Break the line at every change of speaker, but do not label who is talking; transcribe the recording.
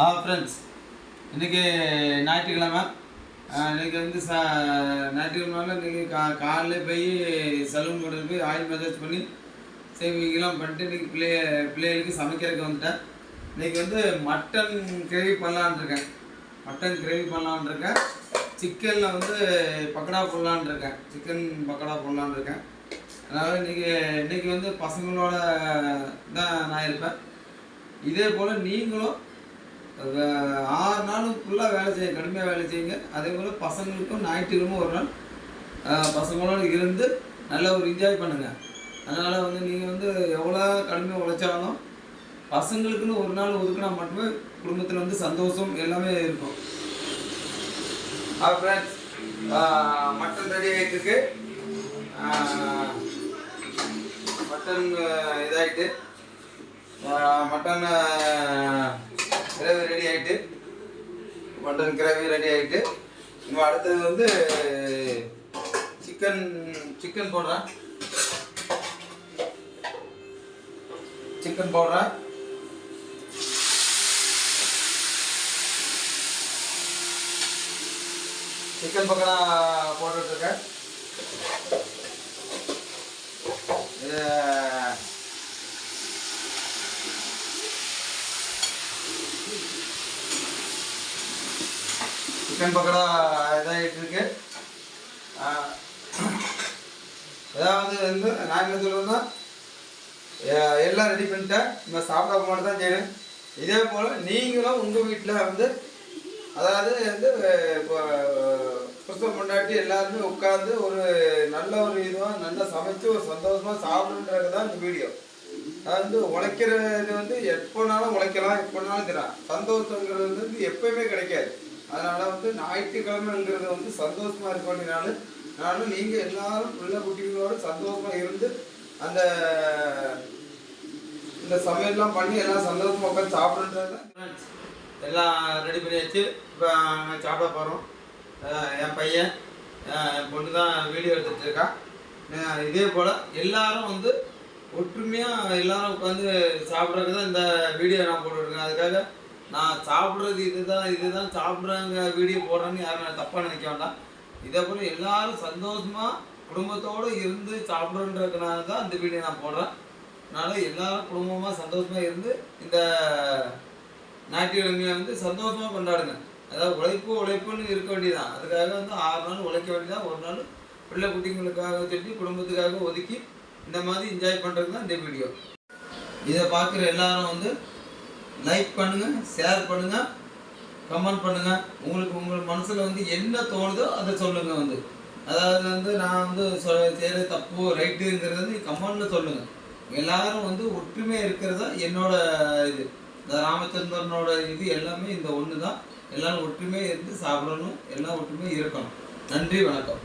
Friends, இன்றைக்கி ஞாயிற்றுக்கிழமை. இன்றைக்கி வந்து ஞாயிற்றுக்கிழமை இன்றைக்கி காலைல போய் சலூன் கொண்டு போய் ஆயில் மசாஜ் பண்ணி சேவிங்கெல்லாம் பண்ணிட்டு இன்றைக்கி பிள்ளைகளுக்கு சமைக்கிறதுக்கு வந்துட்டேன். இன்றைக்கி வந்து மட்டன் கிரேவி பண்ணலான்ட்ருக்கேன். சிக்கனில் வந்து பக்கோடா போடலான்ட்ருக்கேன். சிக்கன் பக்கோடா போடலான்ட்ருக்கேன். அதனால் இன்றைக்கி வந்து பசங்களோட தான் நான் இருப்பேன். இதே போல் நீங்களும் 6 நாளும் ஃபுல்லாக வேலை செய்ய, கடுமையாக வேலை செய்யுங்க. அதே போல் பசங்களுக்கும் ஞாயிற்றுக்கிழமை ஒரு நாள் பசங்களோடு இருந்து நல்ல ஒரு என்ஜாய் பண்ணுங்கள். அதனால் வந்து நீங்கள் வந்து எவ்வளோ கடுமையாக உழைச்சாலும் பசங்களுக்குன்னு ஒரு நாள் ஒதுக்கினா மட்டுமே குடும்பத்தில் வந்து சந்தோஷம் எல்லாமே இருக்கும். ஃப்ரெண்ட்ஸ், மட்டன் ரெடி ஆகிட்டுருக்கு. மட்டன் இதாகிட்டு மட்டன் கிரேவி ரெடி ஆகிட்டு இன்னும் அடுத்தது வந்து சிக்கன் போடுறேன். சிக்கன் பக்கோடா போட்டுட்ருக்கேன். சிக்கன் பக்கோடா இதாகிட்டு இருக்கு. அதாவது வந்து நான் என்ன சொல்லுவேன்னா, எல்லாம் ரெடி பண்ணிட்டேன். நம்ம சாப்பிட மட்டும் தான் செய்யணும். இதே போல் நீங்களும் உங்கள் வீட்டில் வந்து அதாவது வந்து இப்போ புருஷன் பொண்டாட்டி எல்லாருமே உட்காந்து ஒரு நல்ல ஒரு இதுவாக நல்லா சமைச்சு ஒரு சந்தோஷமாக சாப்பிடுன்றது தான் இந்த வீடியோ. அது வந்து உழைக்கிறது வந்து எப்போனாலும் உழைக்கலாம், எப்போனாலும் தரான். சந்தோஷங்கிறது வந்து எப்போயுமே கிடைக்காது. அதனால் வந்து ஞாயிற்றுக்கிழமைங்கிறது வந்து சந்தோஷமாக இருக்க வேண்டிய நானும் நீங்கள் எல்லாரும் பிள்ளை குட்டிகளோடு சந்தோஷமாக இருந்து இந்த சமையல்லாம் பண்ணி எல்லாம் சந்தோஷமாக உட்காந்து சாப்பிடுன்றது. எல்லாம் ரெடி பண்ணியாச்சு. இப்போ சாப்பிட போகிறோம். என் பையன் என் பொண்ணு தான் வீடியோ எடுத்துகிட்ருக்கான். இதே போல் எல்லாரும் வந்து ஒற்றுமையாக எல்லாரும் உட்காந்து சாப்பிட்றதுக்கு தான் இந்த வீடியோ நான் போட்டுருக்கேன். அதுக்காக நான் சாப்பிட்றது இதுதான் சாப்பிட்றாங்க வீடியோ போடுறேன்னு யாரும் தப்பாக நினைக்க வேண்டாம். இதே போல் எல்லாரும் சந்தோஷமாக குடும்பத்தோடு இருந்து சாப்பிட்றன்றதுனால தான் இந்த வீடியோ நான் போடுறேன். அதனால் எல்லாரும் குடும்பமாக சந்தோஷமாக இருந்து இந்த ஞாயிற்றுக்கிழமையை வந்து சந்தோஷமாக கொண்டாடுங்க. அதாவது உழைப்புன்னு இருக்க வேண்டியதான். அதுக்காக வந்து 6 நாள் உழைக்க வேண்டியதான். ஒரு நாள் பிள்ளை குட்டிங்களுக்காக சொல்லி குடும்பத்துக்காக ஒதுக்கி இந்த மாதிரி என்ஜாய் பண்ணுறது தான் இந்த வீடியோ. இதை பார்க்குற எல்லாரும் வந்து லைக் பண்ணுங்கள், ஷேர் பண்ணுங்கள், கமெண்ட் பண்ணுங்கள். உங்கள் மனசில் வந்து என்ன தோணுதோ அதை சொல்லுங்கள். வந்து அதாவது வந்து நான் வந்து செய்கிற தப்பு ரைட்டுங்கிறது கமெண்ட்டில் சொல்லுங்கள். எல்லாரும் வந்து ஒற்றுமையாக இருக்கிறது தான் என்னோட இது. இந்த ராமச்சந்திரனோட இது எல்லாமே இந்த ஒன்று தான். எல்லோரும் ஒற்றுமையாக இருந்து சாப்பிடணும், எல்லாம் ஒற்றுமையாக இருக்கணும். நன்றி, வணக்கம்.